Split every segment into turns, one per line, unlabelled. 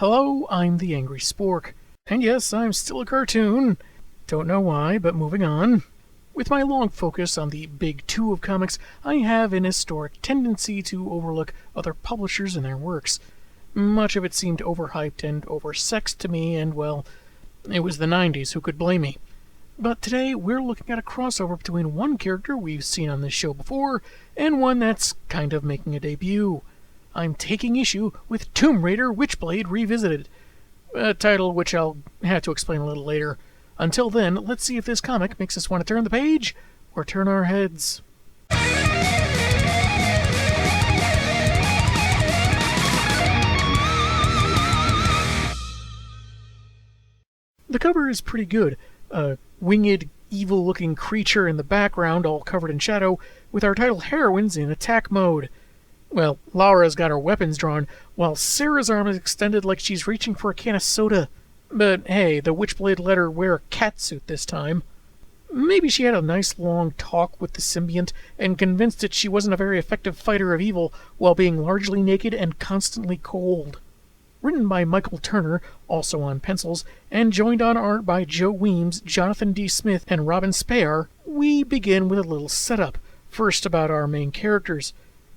Hello, I'm the Angry Spork. And yes, I'm still a cartoon. Don't know why, but moving on. With my long focus on the big two of comics, I have an historic tendency to overlook other publishers and their works. Much of it seemed overhyped and oversexed to me, and well, it was the 90s, who could blame me? But today, we're looking at a crossover between one character we've seen on this show before, and one that's kind of making a debut. I'm taking issue with Tomb Raider Witchblade Revisited, a title which I'll have to explain a little later. Until then, let's see if this comic makes us want to turn the page, or turn our heads. The cover is pretty good. A winged, evil-looking creature in the background, all covered in shadow, with our title heroines in attack mode. Well, Laura's got her weapons drawn, while Sarah's arm is extended like she's reaching for a can of soda. But hey, the Witchblade let her wear a catsuit this time. Maybe she had a nice long talk with the symbiont and convinced it she wasn't a very effective fighter of evil while being largely naked and constantly cold. Written by Michael Turner, also on pencils, and joined on art by Joe Weems, Jonathan D. Smith, and Robin Spahar, we begin with a little setup, first about our main characters.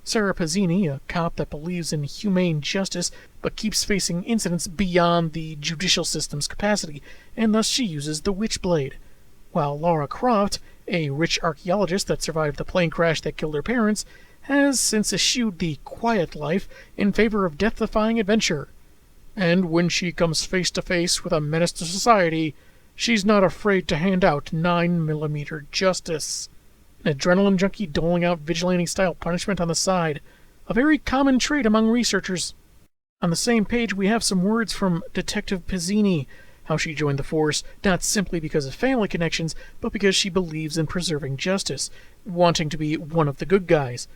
Sarah Pazzini, a cop that believes in humane justice but keeps facing incidents beyond the judicial system's capacity, and thus she uses the Witchblade. While Laura Croft, a rich archaeologist that survived the plane crash that killed her parents, has since eschewed the quiet life in favor of death-defying adventure. And when she comes face to face with a menace to society, she's not afraid to hand out 9mm justice. An adrenaline junkie doling out vigilante-style punishment on the side, a very common trait among researchers. On the same page we have some words from Detective Pazzini, how she joined the force, not simply because of family connections, but because she believes in preserving justice, wanting to be one of the good guys.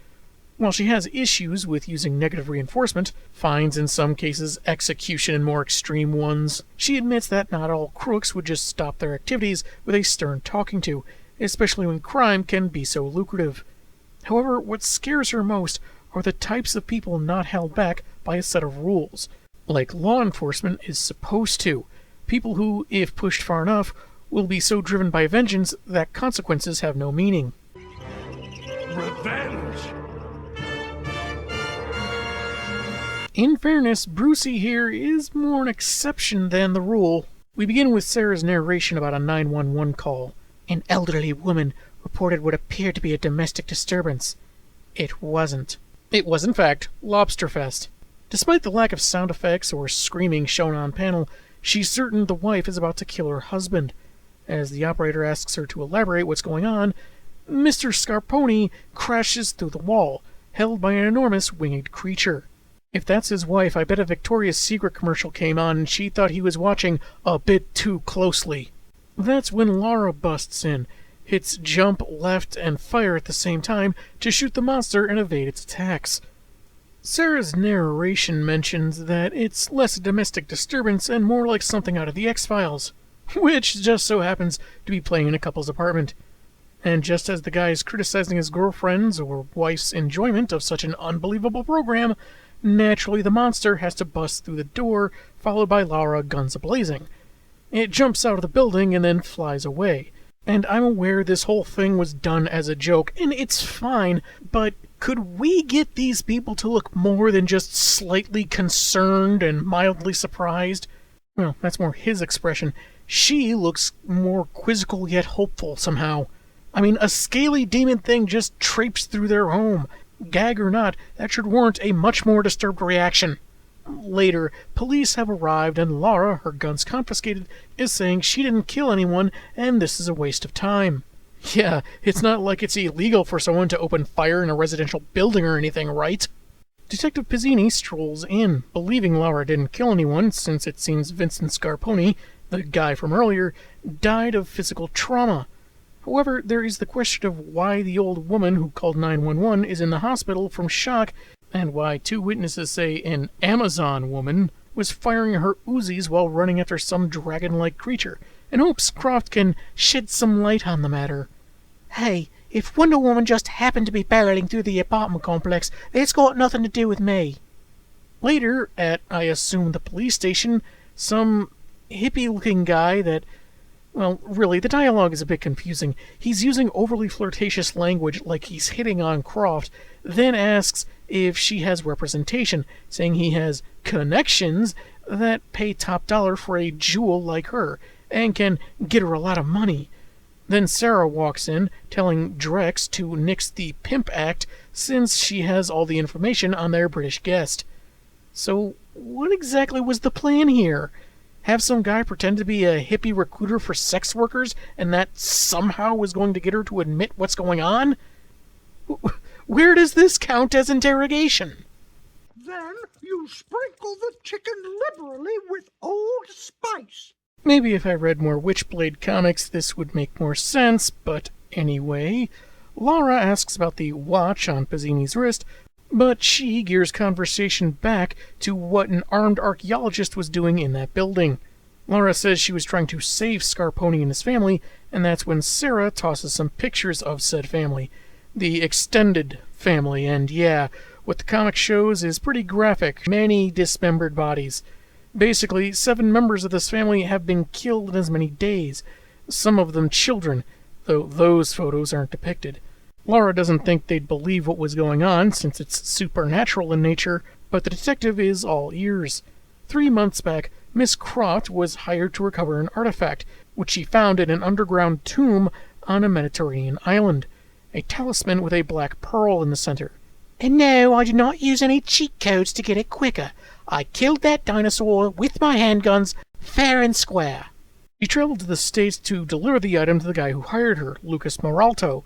While she has issues with using negative reinforcement, fines in some cases, execution in more extreme ones, she admits that not all crooks would just stop their activities with a stern talking to, especially when crime can be so lucrative. However, what scares her most are the types of people not held back by a set of rules, like law enforcement is supposed to. People who, if pushed far enough, will be so driven by vengeance that consequences have no meaning.
Revenge!
In fairness, Brucey here is more an exception than the rule. We begin with Sarah's narration about a 911 call. An elderly woman reported what appeared to be a domestic disturbance. It wasn't. It was, in fact, Lobsterfest. Despite the lack of sound effects or screaming shown on panel, she's certain the wife is about to kill her husband. As the operator asks her to elaborate what's going on, Mr. Scarponi crashes through the wall, held by an enormous winged creature. If that's his wife, I bet a Victoria's Secret commercial came on and she thought he was watching a bit too closely. That's when Laura busts in, hits jump, left, and fire at the same time to shoot the monster and evade its attacks. Sarah's narration mentions that it's less a domestic disturbance and more like something out of the X-Files, which just so happens to be playing in a couple's apartment. And just as the guy is criticizing his girlfriend's or wife's enjoyment of such an unbelievable program, naturally the monster has to bust through the door, followed by Laura guns a-blazing. It jumps out of the building and then flies away. And I'm aware this whole thing was done as a joke, and it's fine, but could we get these people to look more than just slightly concerned and mildly surprised? Well, that's more his expression. She looks more quizzical yet hopeful somehow. I mean, a scaly demon thing just traipsed through their home. Gag or not, that should warrant a much more disturbed reaction. Later, police have arrived and Laura, her guns confiscated, is saying she didn't kill anyone and this is a waste of time. Yeah, it's not like it's illegal for someone to open fire in a residential building or anything, right? Detective Pazzini strolls in, believing Laura didn't kill anyone since it seems Vincent Scarponi, the guy from earlier, died of physical trauma. However, there is the question of why the old woman who called 911 is in the hospital from shock, and why two witnesses say an Amazon woman was firing her Uzis while running after some dragon-like creature, and hopes Croft can shed some light on the matter. Hey, if Wonder Woman just happened to be barreling through the apartment complex, it's got nothing to do with me. Later, at, I assume, the police station, some hippie-looking guy that... Well, really, the dialogue is a bit confusing. He's using overly flirtatious language like he's hitting on Croft, then asks if she has representation, saying he has connections that pay top dollar for a jewel like her, and can get her a lot of money. Then Sarah walks in, telling Drex to nix the pimp act since she has all the information on their British guest. So, what exactly was the plan here? Have some guy pretend to be a hippie recruiter for sex workers, and that somehow was going to get her to admit what's going on? Where does this count as interrogation?
Then you sprinkle the chicken liberally with Old Spice.
Maybe if I read more Witchblade comics this would make more sense, but anyway. Laura asks about the watch on Pizzini's wrist, but she gears conversation back to what an armed archaeologist was doing in that building. Laura says she was trying to save Scarponi and his family, and that's when Sarah tosses some pictures of said family. The extended family, and yeah, what the comic shows is pretty graphic. Many dismembered bodies. Basically, 7 members of this family have been killed in as many days. Some of them children, though those photos aren't depicted. Laura doesn't think they'd believe what was going on, since it's supernatural in nature, but the detective is all ears. 3 months back, Miss Croft was hired to recover an artifact, which she found in an underground tomb on a Mediterranean island. A talisman with a black pearl in the center. And no, I did not use any cheat codes to get it quicker. I killed that dinosaur with my handguns, fair and square. She traveled to the States to deliver the item to the guy who hired her, Lucas Moralto,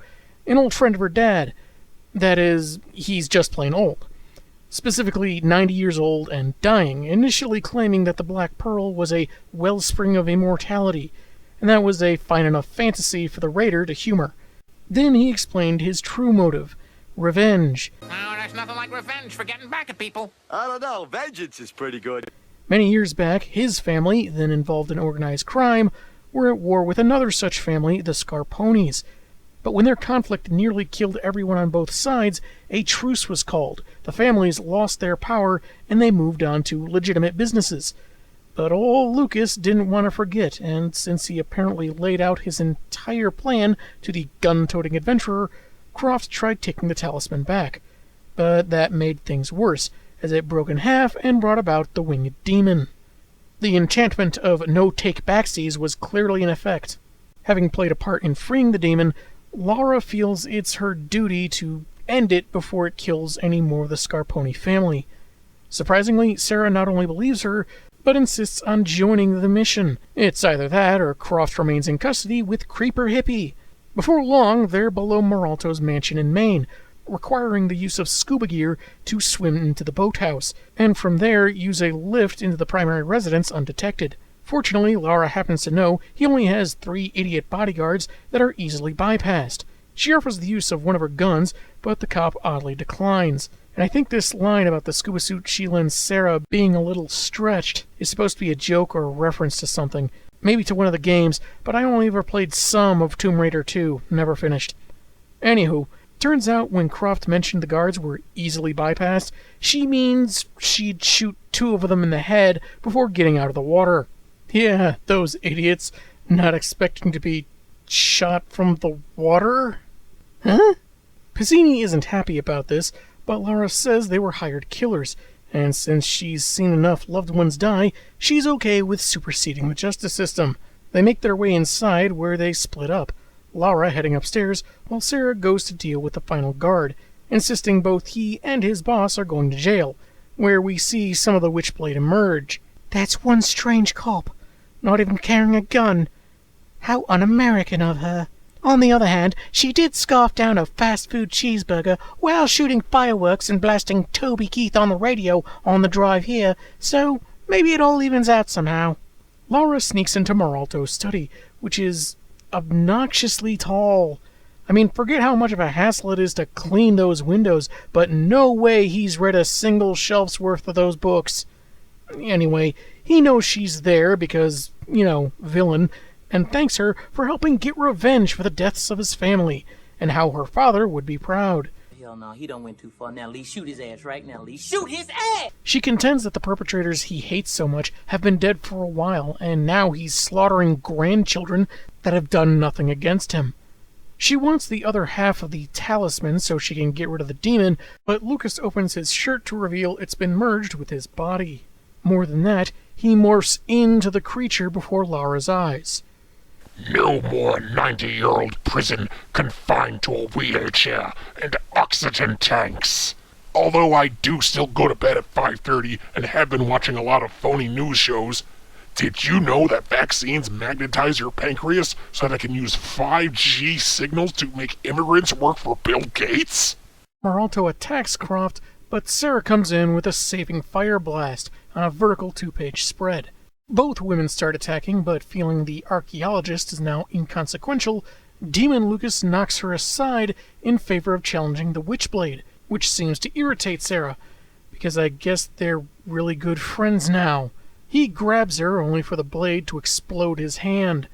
an old friend of her dad. That is, he's just plain old. Specifically 90 years old and dying, initially claiming that the Black Pearl was a wellspring of immortality, and that was a fine enough fantasy for the raider to humor. Then he explained his true motive, revenge.
Oh, there's nothing like revenge for getting back at people.
I don't know, vengeance is pretty good.
Many years back, his family, then involved in organized crime, were at war with another such family, the Scarponis. But when their conflict nearly killed everyone on both sides, a truce was called. The families lost their power, and they moved on to legitimate businesses. But old Lucas didn't want to forget, and since he apparently laid out his entire plan to the gun-toting adventurer, Croft tried taking the talisman back. But that made things worse, as it broke in half and brought about the winged demon. The enchantment of no-take-backsies was clearly in effect. Having played a part in freeing the demon, Laura feels it's her duty to end it before it kills any more of the Scarponi family. Surprisingly, Sarah not only believes her, but insists on joining the mission. It's either that or Croft remains in custody with Creeper Hippie. Before long, they're below Moralto's mansion in Maine, requiring the use of scuba gear to swim into the boathouse, and from there use a lift into the primary residence undetected. Fortunately, Laura happens to know he only has 3 idiot bodyguards that are easily bypassed. She offers the use of one of her guns, but the cop oddly declines. And I think this line about the scuba suit she lends Sarah being a little stretched is supposed to be a joke or a reference to something. Maybe to one of the games, but I only ever played some of Tomb Raider 2, never finished. Anywho, turns out when Croft mentioned the guards were easily bypassed, she means she'd shoot 2 of them in the head before getting out of the water. Yeah, those idiots, not expecting to be shot from the water? Huh? Pizzini isn't happy about this, but Laura says they were hired killers, and since she's seen enough loved ones die, she's okay with superseding the justice system. They make their way inside, where they split up, Laura heading upstairs, while Sarah goes to deal with the final guard, insisting both he and his boss are going to jail, where we see some of the Witchblade emerge. That's one strange cop, not even carrying a gun. How un-American of her. On the other hand, she did scarf down a fast food cheeseburger while shooting fireworks and blasting Toby Keith on the radio on the drive here, so maybe it all evens out somehow. Laura sneaks into Moralto's study, which is obnoxiously tall. I mean, forget how much of a hassle it is to clean those windows, but no way he's read a single shelf's worth of those books. Anyway, he knows she's there because, villain, and thanks her for helping get revenge for the deaths of his family, and how her father would be proud.
hell no, he done went too far. Now, Lee, shoot his ass right now, Lee. Shoot his ass!
She contends that the perpetrators he hates so much have been dead for a while, and now he's slaughtering grandchildren that have done nothing against him. She wants the other half of the talisman so she can get rid of the demon, but Lucas opens his shirt to reveal it's been merged with his body. More than that, he morphs into the creature before Laura's eyes.
No more 90-year-old prison confined to a wheelchair and oxygen tanks. Although I do still go to bed at 5:30 and have been watching a lot of phony news shows, did you know that vaccines magnetize your pancreas so they can use 5G signals to make immigrants work for Bill Gates?
Maralto attacks Croft, but Sarah comes in with a saving fire blast on a vertical 2-page spread. Both women start attacking, but feeling the archaeologist is now inconsequential, Demon Lucas knocks her aside in favor of challenging the Witchblade, which seems to irritate Sarah, because I guess they're really good friends now. He grabs her, only for the blade to explode his hand.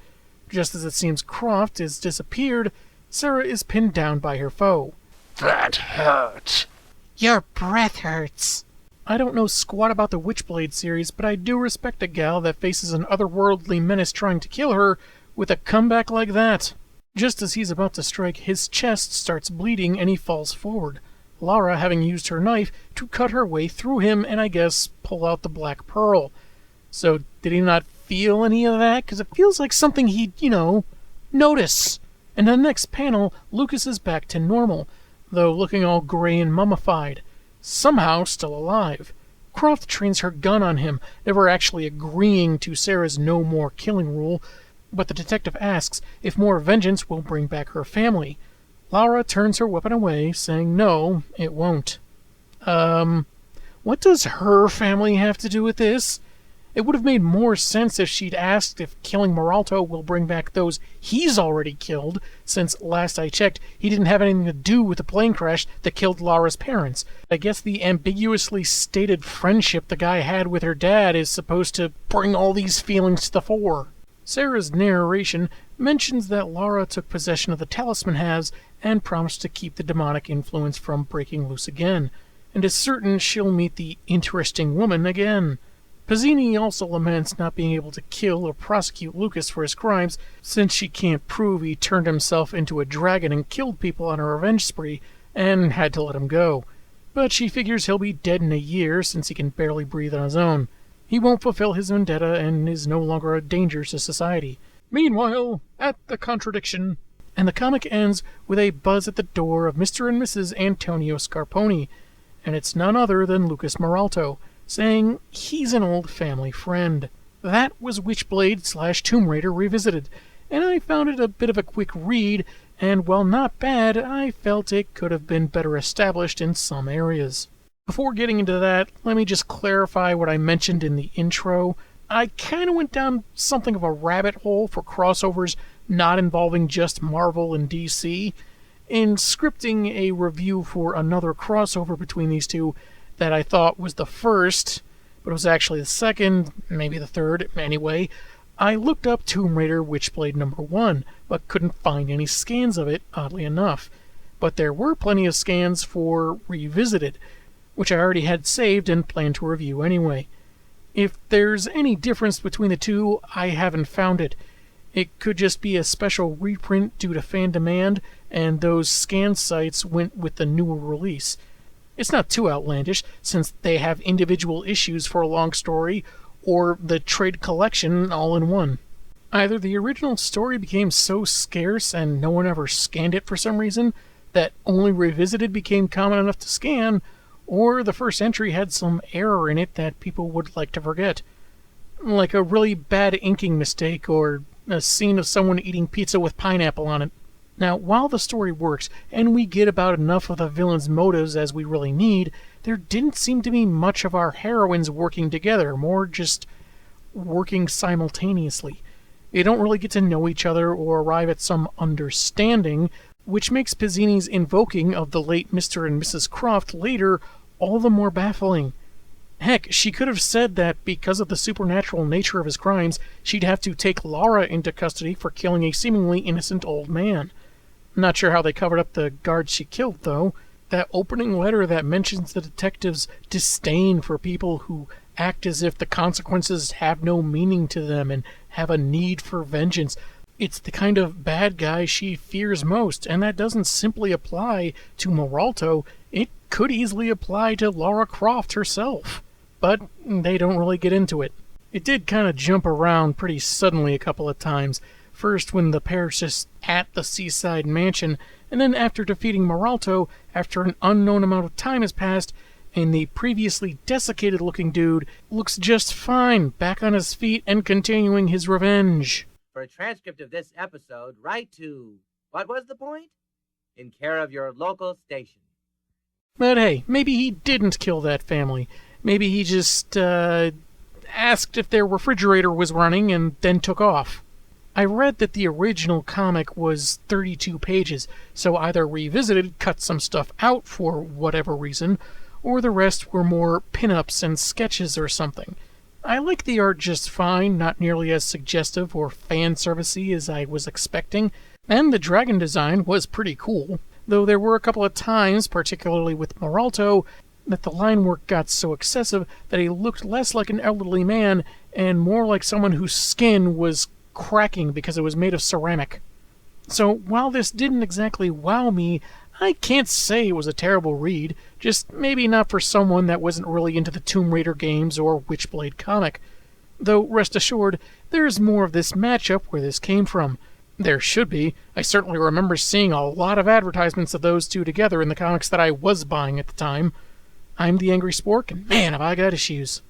Just as it seems Croft has disappeared, Sarah is pinned down by her foe.
That hurt.
Your breath hurts. I don't know squat about the Witchblade series, but I do respect a gal that faces an otherworldly menace trying to kill her with a comeback like that. Just as he's about to strike, his chest starts bleeding and he falls forward, Laura having used her knife to cut her way through him and I guess pull out the black pearl. So did he not feel any of that? Because it feels like something he'd, notice. And in the next panel, Lucas is back to normal, though looking all gray and mummified. Somehow still alive. Croft trains her gun on him, never actually agreeing to Sarah's no more killing rule, but the detective asks if more vengeance will bring back her family. Laura turns her weapon away, saying no, it won't. What does her family have to do with this? It would have made more sense if she'd asked if killing Maralto will bring back those he's already killed, since last I checked, he didn't have anything to do with the plane crash that killed Laura's parents. I guess the ambiguously stated friendship the guy had with her dad is supposed to bring all these feelings to the fore. Sarah's narration mentions that Laura took possession of the talisman halves and promised to keep the demonic influence from breaking loose again, and is certain she'll meet the interesting woman again. Pizzini also laments not being able to kill or prosecute Lucas for his crimes, since she can't prove he turned himself into a dragon and killed people on a revenge spree, and had to let him go. But she figures he'll be dead in a year, since he can barely breathe on his own. He won't fulfill his vendetta and is no longer a danger to society. Meanwhile, at the contradiction. And the comic ends with a buzz at the door of Mr. and Mrs. Antonio Scarponi, and it's none other than Lucas Maralto, saying he's an old family friend. That was Witchblade / Tomb Raider Revisited, and I found it a bit of a quick read, and while not bad, I felt it could have been better established in some areas. Before getting into that, let me just clarify what I mentioned in the intro. I kind of went down something of a rabbit hole for crossovers not involving just Marvel and DC. In scripting a review for another crossover between these two that I thought was the first, but it was actually the second, maybe the third, anyway, I looked up Tomb Raider Witchblade #1, but couldn't find any scans of it, oddly enough. But there were plenty of scans for Revisited, which I already had saved and planned to review anyway. If there's any difference between the two, I haven't found it. It could just be a special reprint due to fan demand, and those scan sites went with the newer release. It's not too outlandish, since they have individual issues for a long story, or the trade collection all in one. Either the original story became so scarce and no one ever scanned it for some reason, that only Revisited became common enough to scan, or the first entry had some error in it that people would like to forget. Like a really bad inking mistake, or a scene of someone eating pizza with pineapple on it. Now, while the story works, and we get about enough of the villain's motives as we really need, there didn't seem to be much of our heroines working together, more just working simultaneously. They don't really get to know each other or arrive at some understanding, which makes Pizzini's invoking of the late Mr. and Mrs. Croft later all the more baffling. Heck, she could have said that because of the supernatural nature of his crimes, she'd have to take Laura into custody for killing a seemingly innocent old man. Not sure how they covered up the guards she killed, though. That opening letter that mentions the detective's disdain for people who act as if the consequences have no meaning to them and have a need for vengeance. It's the kind of bad guy she fears most, and that doesn't simply apply to Moralto. It could easily apply to Lara Croft herself. But they don't really get into it. It did kind of jump around pretty suddenly a couple of times. First when the pair's just at the seaside mansion, and then after defeating Moralto, after an unknown amount of time has passed, and the previously desiccated-looking dude looks just fine, back on his feet and continuing his revenge.
For a transcript of this episode, write to... What was the point? In care of your local station.
But hey, maybe he didn't kill that family. Maybe he just, asked if their refrigerator was running and then took off. I read that the original comic was 32 pages, so either Revisited cut some stuff out for whatever reason, or the rest were more pin-ups and sketches or something. I like the art just fine, not nearly as suggestive or fan-servicey as I was expecting, and the dragon design was pretty cool, though there were a couple of times, particularly with Moralto, that the line work got so excessive that he looked less like an elderly man and more like someone whose skin was cracking because it was made of ceramic. So while this didn't exactly wow me, I can't say it was a terrible read, just maybe not for someone that wasn't really into the Tomb Raider games or Witchblade comic. Though rest assured, there's more of this matchup where this came from. There should be. I certainly remember seeing a lot of advertisements of those two together in the comics that I was buying at the time. I'm the Angry Spork, and man, have I got issues.